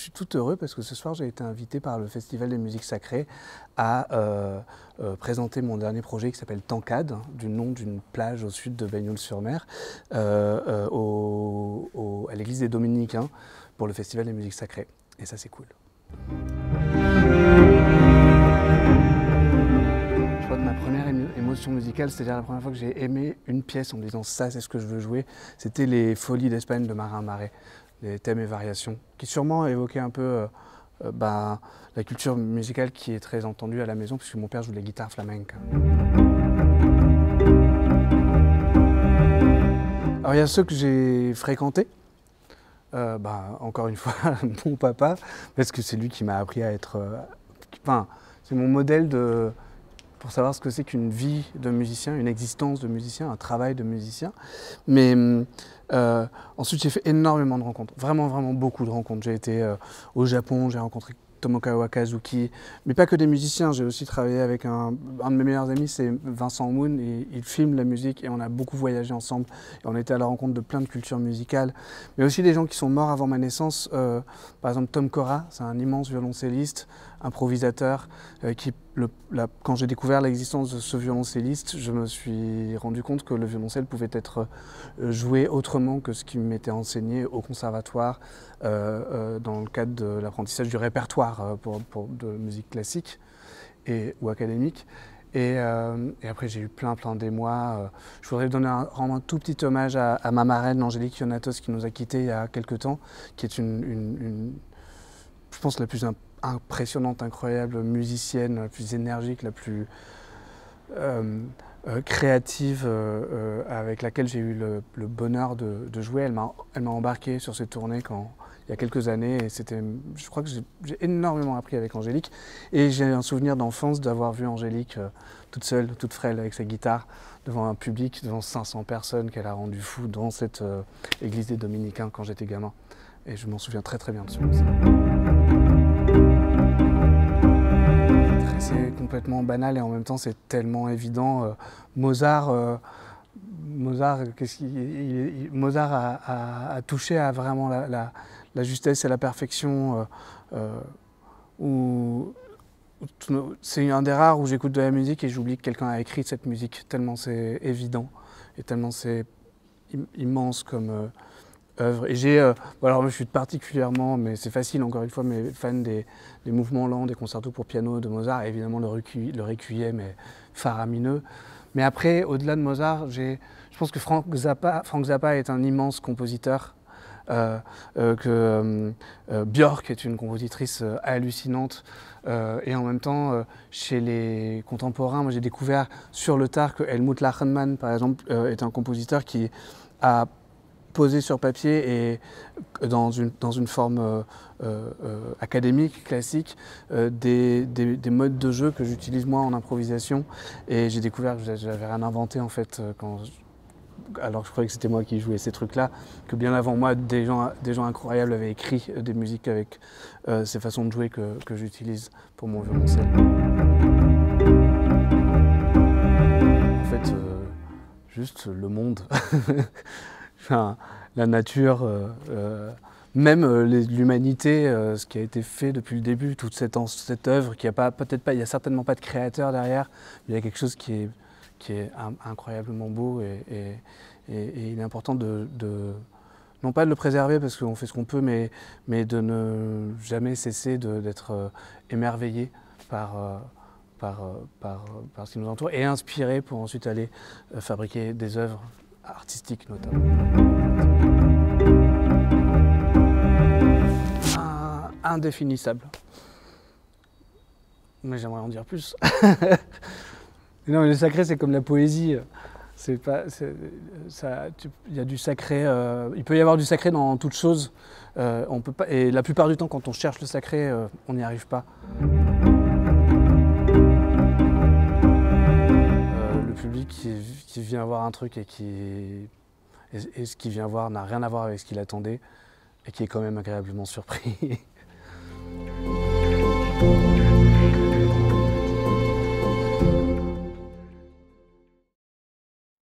suis tout heureux parce que ce soir j'ai été invité par le Festival des musiques sacrées à présenter mon dernier projet qui s'appelle Tancade, du nom d'une plage au sud de Bagnols-sur-Mer, à l'église des Dominicains pour le Festival des musiques sacrées. Et ça c'est cool. Je crois que ma première émotion musicale, c'est-à-dire la première fois que j'ai aimé une pièce en me disant ça c'est ce que je veux jouer, c'était les Folies d'Espagne de Marin Marais. Les thèmes et variations, qui sûrement évoquaient un peu la culture musicale qui est très entendue à la maison, puisque mon père joue de la guitare flamenca. Alors il y a ceux que j'ai fréquentés, encore une fois mon papa, parce que c'est lui qui m'a appris à être... c'est mon modèle pour savoir ce que c'est qu'une vie de musicien, une existence de musicien, un travail de musicien. Mais ensuite, j'ai fait énormément de rencontres, vraiment beaucoup de rencontres. J'ai été au Japon, j'ai rencontré Tomokawa Kazuki, mais pas que des musiciens. J'ai aussi travaillé avec un de mes meilleurs amis, c'est Vincent Moon, et il filme la musique et on a beaucoup voyagé ensemble. Et on était à la rencontre de plein de cultures musicales, mais aussi des gens qui sont morts avant ma naissance. Par exemple, Tom Cora, c'est un immense violoncelliste, improvisateur, quand j'ai découvert l'existence de ce violoncelliste, je me suis rendu compte que le violoncelle pouvait être joué autrement que ce qui m'était enseigné au conservatoire dans le cadre de l'apprentissage du répertoire de musique classique ou académique. Et après, j'ai eu plein d'émois. Je voudrais rendre un tout petit hommage à ma marraine, Angélique Ionatos, qui nous a quittés il y a quelques temps, qui est je pense, la plus impressionnante, incroyable musicienne, la plus énergique, la plus créative, avec laquelle j'ai eu le bonheur de jouer. Elle m'a embarqué sur ces tournées il y a quelques années, et je crois que j'ai énormément appris avec Angélique. Et j'ai un souvenir d'enfance d'avoir vu Angélique toute seule, toute frêle, avec sa guitare, devant un public, devant 500 personnes qu'elle a rendu fou dans cette église des Dominicains quand j'étais gamin. Et je m'en souviens très bien de ce concert. C'est complètement banal et en même temps c'est tellement évident. Mozart a touché à vraiment la justesse et la perfection. C'est un des rares où j'écoute de la musique et j'oublie que quelqu'un a écrit cette musique, tellement c'est évident et tellement c'est immense comme œuvre. Et alors je suis particulièrement, mais c'est facile encore une fois, mais fan des mouvements lents, des concertos pour piano de Mozart. Et évidemment le Requiem est faramineux. Mais après, au-delà de Mozart, je pense que Frank Zappa est un immense compositeur. Björk est une compositrice hallucinante. Et en même temps, chez les contemporains, moi j'ai découvert sur le tard que Helmut Lachenmann, par exemple, est un compositeur qui a posé sur papier et dans une forme académique, classique, des modes de jeu que j'utilise moi en improvisation. Et j'ai découvert que j'avais rien inventé en fait, alors que je croyais que c'était moi qui jouais ces trucs-là, que bien avant moi, des gens incroyables avaient écrit des musiques avec ces façons de jouer que j'utilise pour mon violoncelle. En fait, juste le monde. Enfin, la nature, même l'humanité, ce qui a été fait depuis le début, toute cette œuvre, il y a certainement pas de créateur derrière, il y a quelque chose qui est incroyablement beau et il est important non pas de le préserver parce qu'on fait ce qu'on peut, mais de ne jamais cesser d'être émerveillé par ce qui nous entoure et inspiré pour ensuite aller fabriquer des œuvres artistique notamment. Indéfinissable. Mais j'aimerais en dire plus. Non, mais le sacré, c'est comme la poésie. Il y a du sacré. Il peut y avoir du sacré dans toute chose. On peut pas, et la plupart du temps, quand on cherche le sacré, on n'y arrive pas. Le public qui vient voir un truc et ce qu'il vient voir n'a rien à voir avec ce qu'il attendait et qui est quand même agréablement surpris.